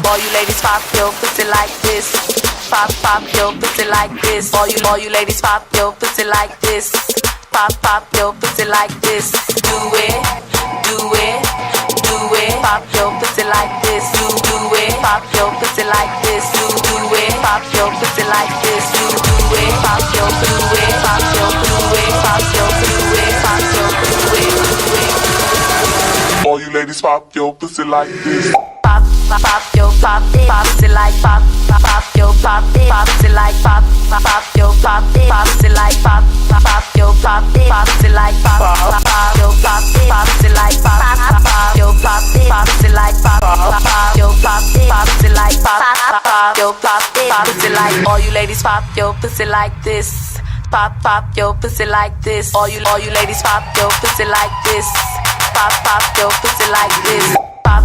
All you ladies pop your pussy like this. Pop your pussy like this. All you ladies pop your pussy like this. Pop your pussy like this. Do it, do it, do it. Pop your pussy like this. Do it. Pop your pussy like this. Do it. Pop your pussy like this. Do it. Pop your do it. Pop your do it. Pop your do it. Pop your do it. All you ladies pop your pussy like this. Pop your pussy like pop your pussy like pop your pussy like pop your pussy like pop your pussy like pop your pussy like pop your pussy like pop your pussy like. All you ladies pop your pussy like this. Pop your pussy like this. All you ladies pop your pussy like this. Pop your pussy like this. Pop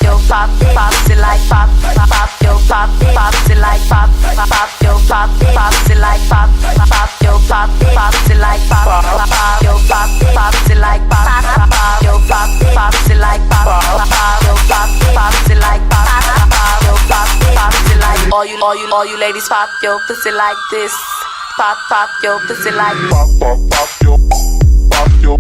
your pussy like pop your pussy like pop your pussy like pop your pussy like pop your pussy like pop your pussy like pop your pussy like pop your pussy like. All you ladies pop your pussy like this. Pop your pussy like pop your